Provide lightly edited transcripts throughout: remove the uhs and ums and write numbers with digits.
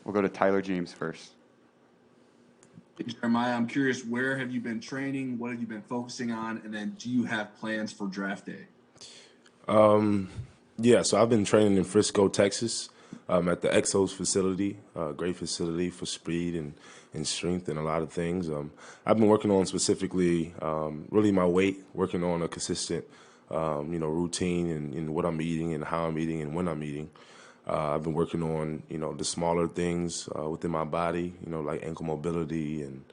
We'll go to Tyler James first. Hey, Jeremiah, I'm curious, where have you been training? What have you been focusing on? And then do you have plans for draft day? Yeah, so I've been training in Frisco, Texas, at the Exos facility, great facility for speed and strength and a lot of things. I've been working on specifically really my weight, working on a consistent, routine and what I'm eating and how I'm eating and when I'm eating. I've been working on, the smaller things within my body, like ankle mobility and,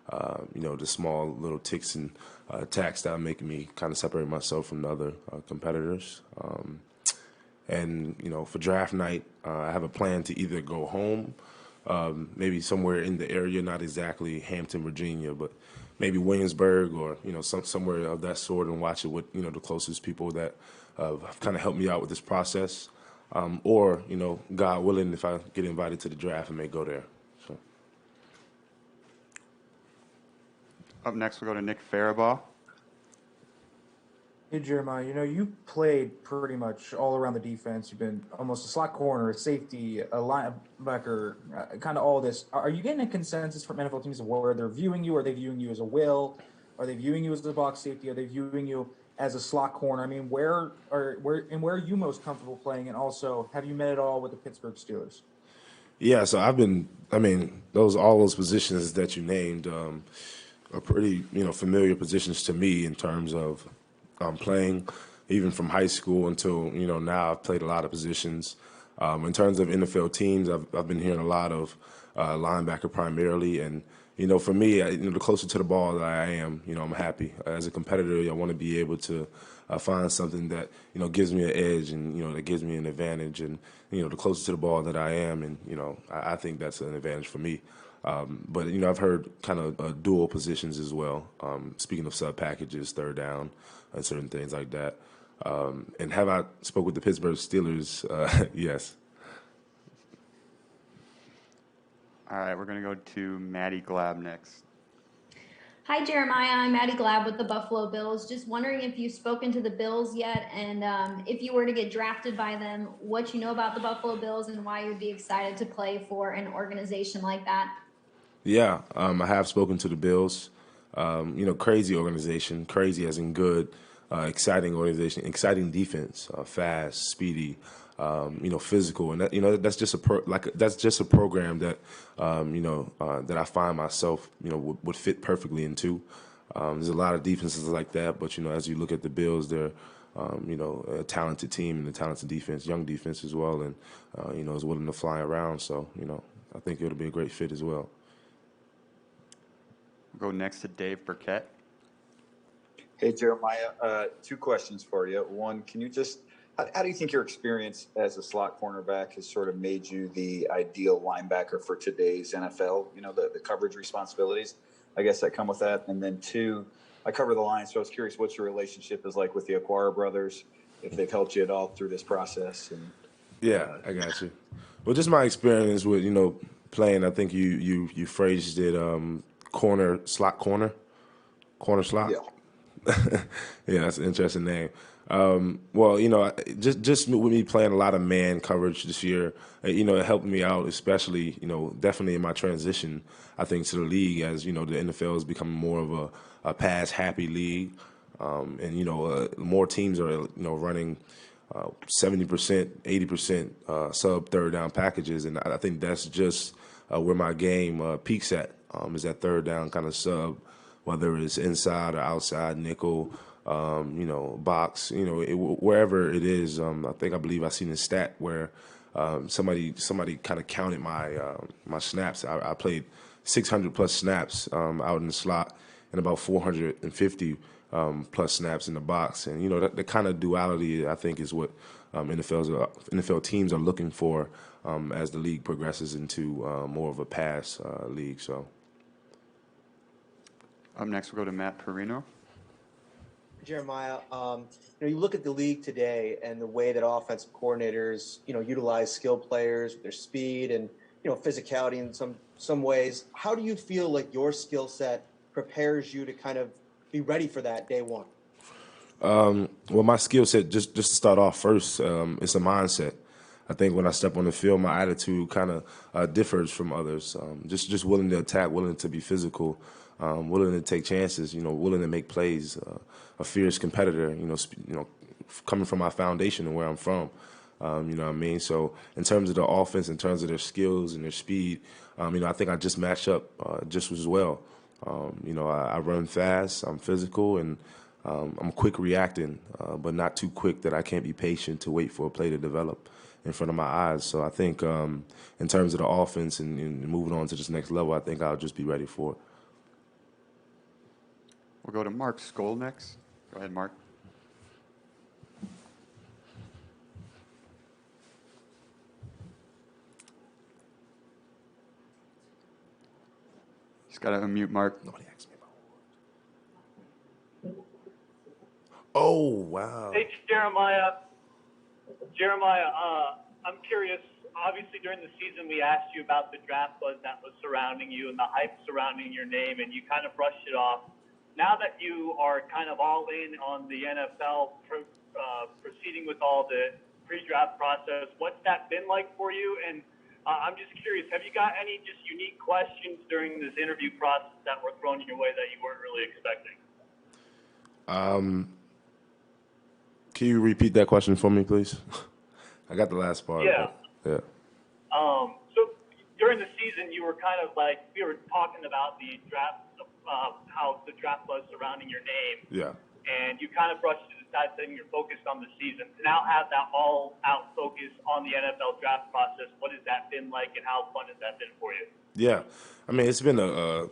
the small little ticks and attacks that are making me kind of separate myself from the other competitors. And, for draft night, I have a plan to either go home, maybe somewhere in the area, not exactly Hampton, Virginia, but maybe Williamsburg or, somewhere of that sort and watch it with, the closest people that have kind of helped me out with this process. Or, God willing, if I get invited to the draft, I may go there. So. Up next, we'll go to Nick Faribaugh. Hey, Jeremiah, you played pretty much all around the defense. You've been almost a slot corner, a safety, a linebacker, kind of all this. Are you getting a consensus from NFL teams of where they're viewing you? Are they viewing you as a will? Are they viewing you as the box safety? Are they viewing you as a slot corner? I mean, where are you most comfortable playing? And also, have you met at all with the Pittsburgh Steelers? Yeah, so all those positions that you named are pretty, familiar positions to me in terms of playing, even from high school until now. I've played a lot of positions. In terms of NFL teams, I've been hearing a lot of linebacker primarily, and for me, the closer to the ball that I am, I'm happy. As a competitor, I want to be able to find something that gives me an edge and that gives me an advantage, and the closer to the ball that I am, and I think that's an advantage for me. But I've heard kind of dual positions as well. Speaking of sub packages, third down, and certain things like that. And have I spoke with the Pittsburgh Steelers? Yes. All right, we're going to go to Maddie Glab next. Hi, Jeremiah. I'm Maddie Glab with the Buffalo Bills. Just wondering if you've spoken to the Bills yet, and if you were to get drafted by them, what you know about the Buffalo Bills and why you'd be excited to play for an organization like that. Yeah, I have spoken to the Bills. Crazy organization, crazy as in good, exciting organization, exciting defense, fast, speedy, physical, and that, that's just a program that that I find myself would fit perfectly into. There's a lot of defenses like that, but as you look at the Bills, they're a talented team and a talented defense, young defense as well, and is willing to fly around. So I think it'll be a great fit as well. We'll go next to Dave Burkett. Hey, Jeremiah, two questions for you. One, can you how do you think your experience as a slot cornerback has sort of made you the ideal linebacker for today's NFL? The coverage responsibilities, I guess, that come with that. And then two, I cover the line, so I was curious what your relationship is like with the Acquire brothers, if they've helped you at all through this process. And yeah, I got you. Well, just my experience with playing. I think you phrased it slot corner slot. Yeah. Yeah, that's an interesting name. Well, just with me playing a lot of man coverage this year, it helped me out, especially, definitely in my transition, I think, to the league as, the NFL is becoming more of a pass-happy league. And, more teams are, running 70%, 80% sub third down packages. And I think that's just where my game peaks at, is that third down kind of sub, whether it's inside or outside nickel, box, wherever it is. I believe I seen a stat where somebody kind of counted my snaps. I played 600 plus snaps out in the slot and about 450 plus snaps in the box. And that the kind of duality I think is what NFL teams are looking for as the league progresses into more of a pass league. So. Up next, we'll go to Matt Perino. Jeremiah, you look at the league today and the way that offensive coordinators, utilize skilled players, their speed and, physicality in some ways. How do you feel like your skill set prepares you to kind of be ready for that day one? Well, my skill set, just to start off first, it's a mindset. I think when I step on the field, my attitude kind of differs from others. Just willing to attack, willing to be physical, willing to take chances, willing to make plays, a fierce competitor, coming from my foundation and where I'm from. You know what I mean? So in terms of the offense, in terms of their skills and their speed, I think I just match up just as well. I run fast, I'm physical, and I'm quick reacting, but not too quick that I can't be patient to wait for a play to develop in front of my eyes. So I think in terms of the offense and moving on to this next level, I think I'll just be ready for it. We'll go to Mark Skoll next. Go ahead, Mark. Just got to unmute Mark. Nobody asked me about. Oh, wow. Hey, Jeremiah, I'm curious. Obviously, during the season, we asked you about the draft buzz that was surrounding you and the hype surrounding your name, and you kind of brushed it off. Now that you are kind of all in on the NFL, proceeding with all the pre-draft process, what's that been like for you? And I'm just curious, have you got any just unique questions during this interview process that were thrown your way that you weren't really expecting? Can you repeat that question for me, please? I got the last part. Yeah. Yeah. So during the season, you were kind of like, we were talking about the draft, how the draft was surrounding your name. Yeah. And you kind of brushed it aside saying you're focused on the season. To now have that all-out focus on the NFL draft process, what has that been like and how fun has that been for you? Yeah. I mean, it's been a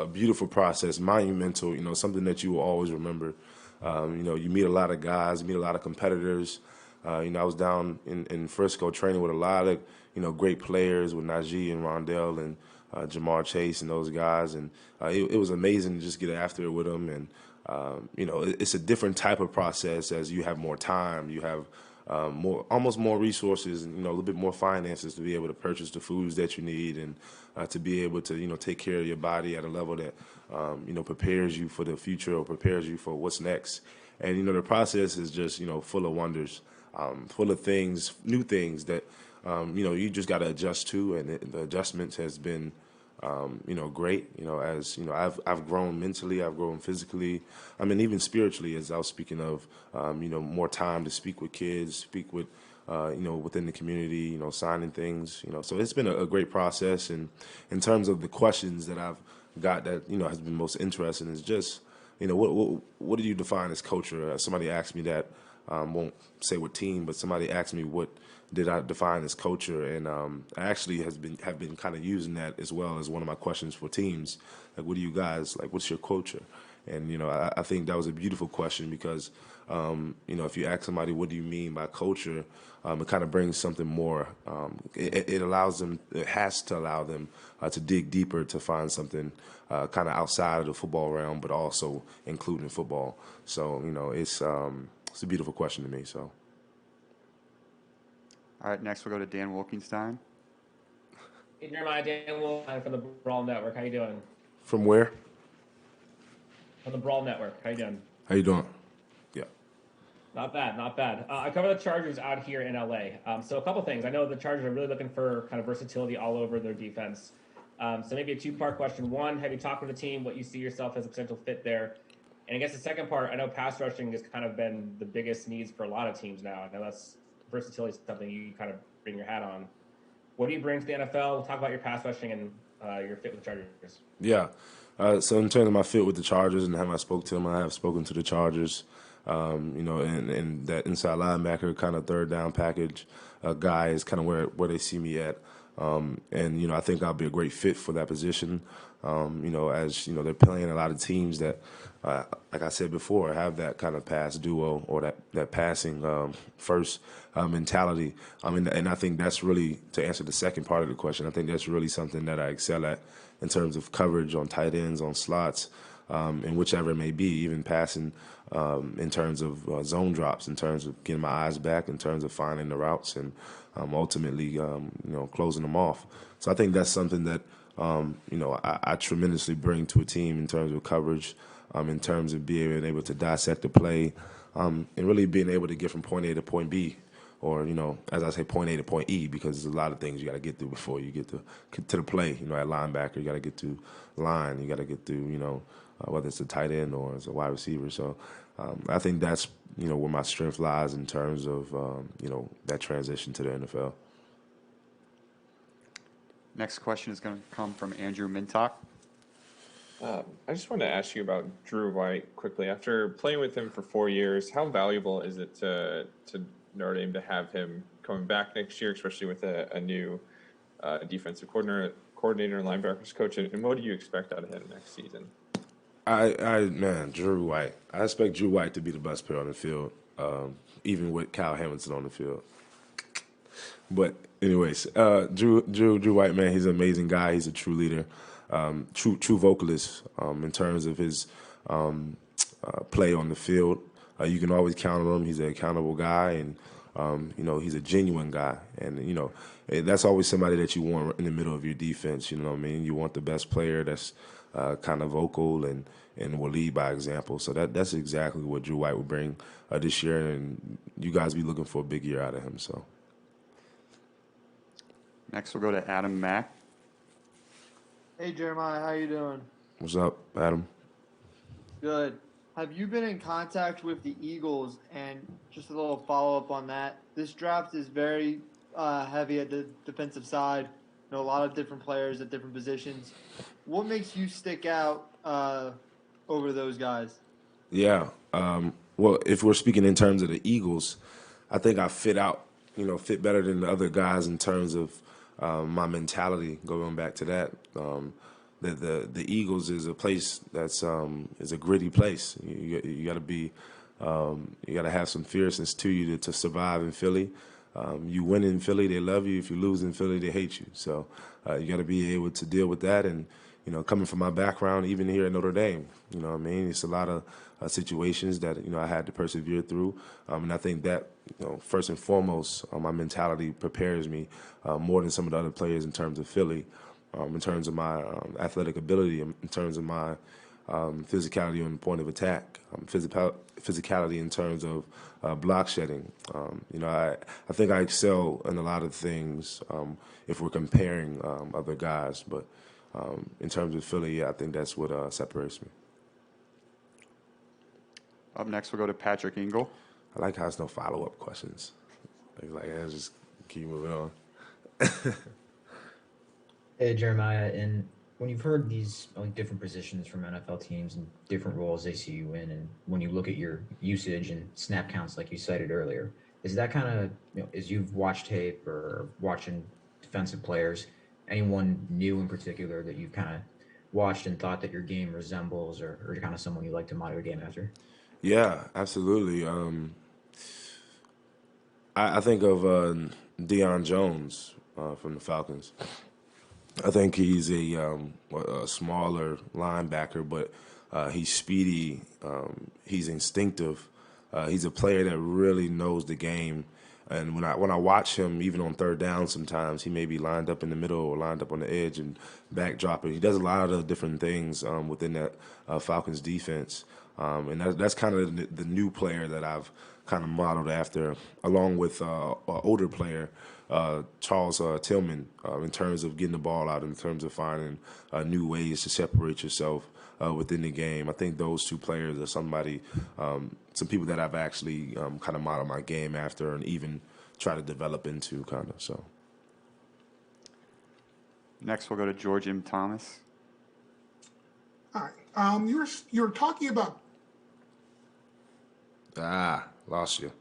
beautiful process, monumental, something that you will always remember. You meet a lot of guys, meet a lot of competitors. I was down in Frisco training with a lot of, great players with Najee and Rondell and Jamar Chase and those guys. And it was amazing to just get after it with them. And, it's a different type of process as you have more time. You have almost more resources and, a little bit more finances to be able to purchase the foods that you need and to be able to, take care of your body at a level that, prepares you for the future or prepares you for what's next. And, the process is just, full of wonders, full of things, new things that, you just got to adjust to. And the adjustments has been, great. I've grown mentally, I've grown physically. I mean, even spiritually, as I was speaking of, more time to speak with kids, speak with, within the community, signing things, So it's been a great process. And in terms of the questions that I've got that, has been most interesting is just, what do you define as culture? Somebody asked me that, won't say what team, but somebody asked me what did I define as culture, and I actually have been kind of using that as well as one of my questions for teams. Like, what do you guys like? What's your culture? And I think that was a beautiful question because if you ask somebody what do you mean by culture, it kind of brings something more. It allows them. It has to allow them to dig deeper to find something kind of outside of the football realm, but also including football. So it's a beautiful question to me. So. All right, next we'll go to Dan Wilkenstein. Hey, Jeremiah, Dan Wilkenstein from the Brawl Network. How you doing? From where? From the Brawl Network. How you doing? How you doing? Yeah. Not bad, not bad. I cover the Chargers out here in LA. So a couple things. I know the Chargers are really looking for kind of versatility all over their defense. So maybe a two-part question. One, have you talked with the team, what you see yourself as a potential fit there? And I guess the second part, I know pass rushing has kind of been the biggest needs for a lot of teams now. I know that's versatility is something you kind of bring your hat on. What do you bring to the NFL? We'll talk about your pass rushing and your fit with the Chargers. Yeah. So in terms of my fit with the Chargers and how I spoke to them, I have spoken to the Chargers, and that inside linebacker kind of third down package guy is kind of where they see me at. And I think I'll be a great fit for that position. As they're playing a lot of teams that, like I said before, have that kind of pass duo or that passing first mentality. And I think that's really, to answer the second part of the question, I think that's really something that I excel at in terms of coverage on tight ends, on slots, and whichever it may be, even passing in terms of zone drops, in terms of getting my eyes back, in terms of finding the routes and ultimately, closing them off. So I think that's something that, I tremendously bring to a team in terms of coverage, in terms of being able to dissect the play, and really being able to get from point A to point B or as I say, point A to point E, because there's a lot of things you got to get through before you get to the play. At linebacker, you got to get to line, you got to get through whether it's a tight end or it's a wide receiver. So I think that's where my strength lies in terms of that transition to the NFL. Next question is going to come from Andrew Mintock. I just wanted to ask you about Drew White quickly. After playing with him for 4 years, how valuable is it to Notre Dame to have him coming back next year, especially with a new defensive coordinator and linebackers coach? And what do you expect out of him next season? Drew White. I expect Drew White to be the best player on the field, even with Kyle Hamilton on the field. But anyways, Drew White, man, he's an amazing guy. He's a true leader, true vocalist in terms of his play on the field. You can always count on him. He's an accountable guy, and he's a genuine guy. And that's always somebody that you want in the middle of your defense. You know what I mean? You want the best player that's kind of vocal and will lead by example. So that's exactly what Drew White will bring this year, and you guys be looking for a big year out of him. So. Next, we'll go to Adam Mack. Hey, Jeremiah, how you doing? What's up, Adam? Good. Have you been in contact with the Eagles? And just a little follow-up on that. This draft is very heavy at the defensive side. A lot of different players at different positions. What makes you stick out over those guys? Yeah. Well, if we're speaking in terms of the Eagles, I think I fit better than the other guys in terms of my mentality. Going back to that, the Eagles is a place that's is a gritty place. You got to be, you got to have some fierceness to you to survive in Philly. You win in Philly, they love you. If you lose in Philly, they hate you. So you got to be able to deal with that. And coming from my background, even here at Notre Dame, what I mean, it's a lot of situations that I had to persevere through, and I think that first and foremost, my mentality prepares me more than some of the other players in terms of Philly, in terms of my athletic ability, in terms of my physicality on the point of attack, physicality in terms of block shedding. I think I excel in a lot of things if we're comparing other guys, but in terms of Philly, I think that's what separates me. Up next, we'll go to Patrick Ingle. I like how there's no follow-up questions. Let's just keep moving on. Hey, Jeremiah, and when you've heard these different positions from NFL teams and different roles they see you in, and when you look at your usage and snap counts like you cited earlier, is that kind of, as you've watched tape or watching defensive players, anyone new in particular that you've kind of watched and thought that your game resembles or kind of someone you like to model your game after? Yeah, absolutely. I think of Deion Jones from the Falcons. I think he's a smaller linebacker, but he's speedy. He's instinctive. He's a player that really knows the game. And when I watch him, even on third down, sometimes he may be lined up in the middle or lined up on the edge and backdropping. He does a lot of different things within that Falcons defense. And that's kind of the new player that I've kind of modeled after, along with an older player, Charles Tillman, in terms of getting the ball out, in terms of finding new ways to separate yourself within the game. I think those two players are some people that I've actually kind of modeled my game after and even try to develop into kind of. So. Next, we'll go to George M. Thomas. Hi. You're talking about. Lost you.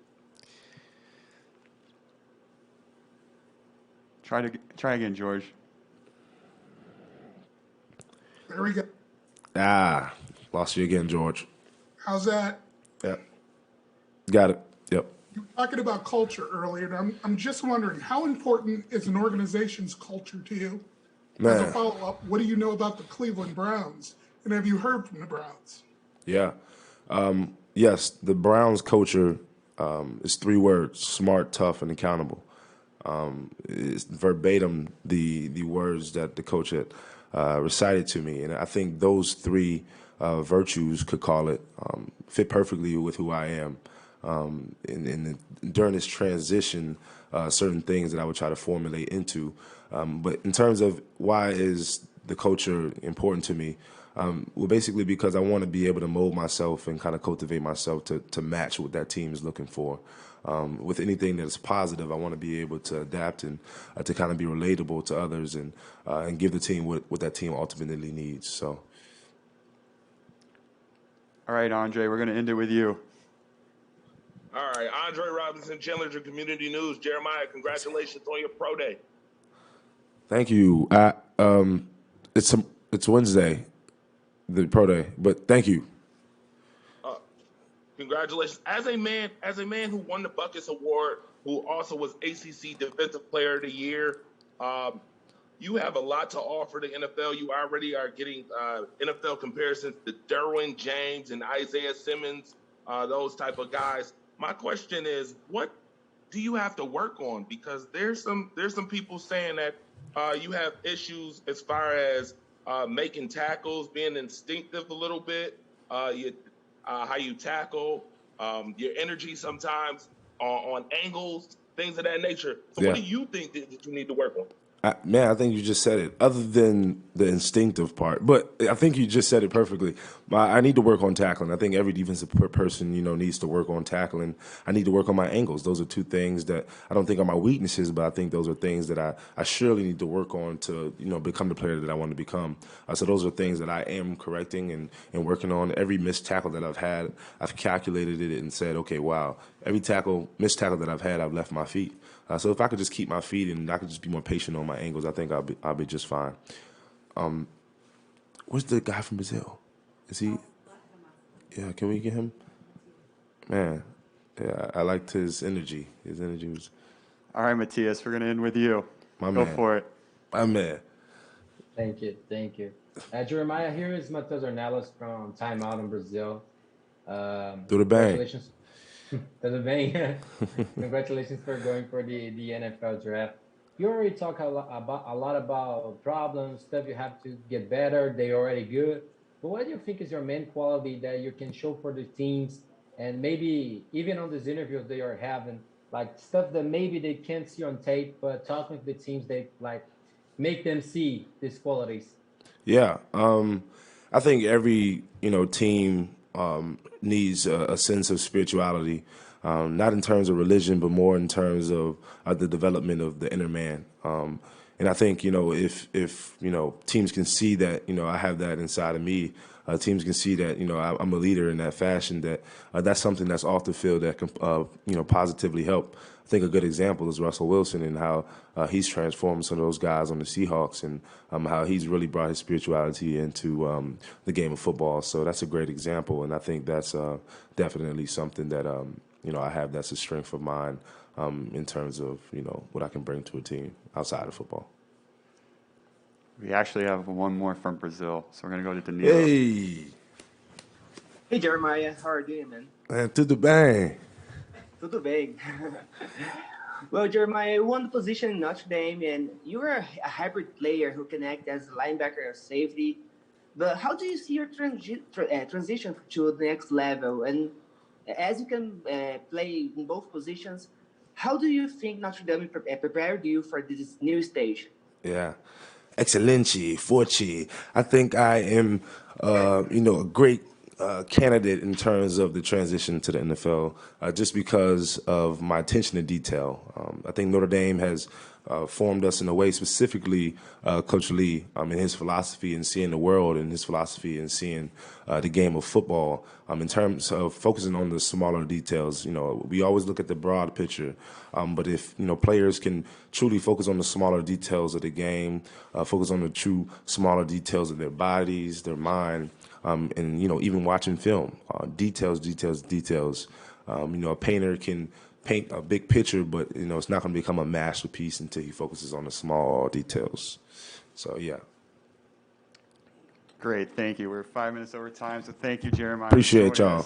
Try again, George. There we go. Lost you again, George. How's that? Yep. Got it. Yep. You were talking about culture earlier, and I'm just wondering, how important is an organization's culture to you? Man. As a follow-up, what do you know about the Cleveland Browns? And have you heard from the Browns? Yeah. Yes, the Browns culture is 3 words: smart, tough, and accountable. It's verbatim the words that the coach had recited to me. And I think those 3 virtues, could call it, fit perfectly with who I am. and during this transition, certain things that I would try to formulate into. But in terms of why is the culture important to me, well, basically because I want to be able to mold myself and kind of cultivate myself to match what that team is looking for. With anything that is positive, I want to be able to adapt and to kind of be relatable to others and give the team what that team ultimately needs. So, All right, Andre, we're going to end it with you. All right, Andre Robinson, Challenger Community News. Jeremiah, congratulations on your pro day. Thank you. It's Wednesday, the pro day, but thank you. Congratulations. As a man who won the Buckets Award, who also was ACC Defensive Player of the Year, you have a lot to offer the NFL. You already are getting NFL comparisons to Derwin James and Isaiah Simmons, those type of guys. My question is, what do you have to work on? Because there's some people saying that you have issues as far as making tackles, being instinctive a little bit, how you tackle, your energy sometimes on angles, things of that nature. So Yeah. what do you think that you need to work on? Man, I think you just said it. Other than the instinctive part, but I think you just said it perfectly. I need to work on tackling. I think every defensive person, needs to work on tackling. I need to work on my angles. Those are two things that I don't think are my weaknesses, but I think those are things that I surely need to work on to, become the player that I want to become. So those are things that I am correcting and working on. Every missed tackle that I've had, I've calculated it and said, okay, wow, every missed tackle that I've had, I've left my feet. So if I could just keep my feet and I could just be more patient on my angles, I think I'll be just fine. Where's the guy from Brazil? Is he? Yeah, can we get him? Man, yeah, I liked his energy. His energy was. All right, Matthias, we're going to end with you. My Go man. for it. My man. Thank you. Jeremiah, here is Matheus Ornelas from Time Out in Brazil. Do the bang. Congratulations. Tudo bem? Congratulations for going for the NFL draft. You already talk a lot about problems, stuff you have to get better. They're already good. But what do you think is your main quality that you can show for the teams, and maybe even on these interviews they are having, like stuff that maybe they can't see on tape, but talking to the teams, they like make them see these qualities? Yeah, I think every team needs a sense of spirituality, not in terms of religion, but more in terms of the development of the inner man. And I think if teams can see that I have that inside of me, teams can see that I'm a leader in that fashion. That's something that's off the field that can positively help. I think a good example is Russell Wilson and how he's transformed some of those guys on the Seahawks and how he's really brought his spirituality into the game of football. So that's a great example, and I think that's definitely something that I have that's a strength of mine in terms of what I can bring to a team outside of football. We actually have one more from Brazil, so we're going to go to Danilo. Hey, Jeremiah. How are you doing, man? Tudo bem. Tudo bem. Well, Jeremiah, you won the position in Notre Dame, and you are a hybrid player who can act as a linebacker or safety. But how do you see your transition to the next level? And as you can play in both positions, how do you think Notre Dame prepared you for this new stage? Yeah. Excellency, forte. I think I am, a great candidate in terms of the transition to the NFL, just because of my attention to detail. I think Notre Dame has formed us in a way, specifically Coach Lee, in his philosophy and seeing the world and his philosophy and seeing the game of football. In terms of focusing on the smaller details, we always look at the broad picture, but if players can truly focus on the smaller details of the game, focus on the true smaller details of their bodies, their mind, and even watching film, details. A painter can paint a big picture, but it's not going to become a masterpiece until he focuses on the small details. So yeah. Great, thank you. We're 5 minutes over time, so thank you, Jeremiah. Appreciate y'all.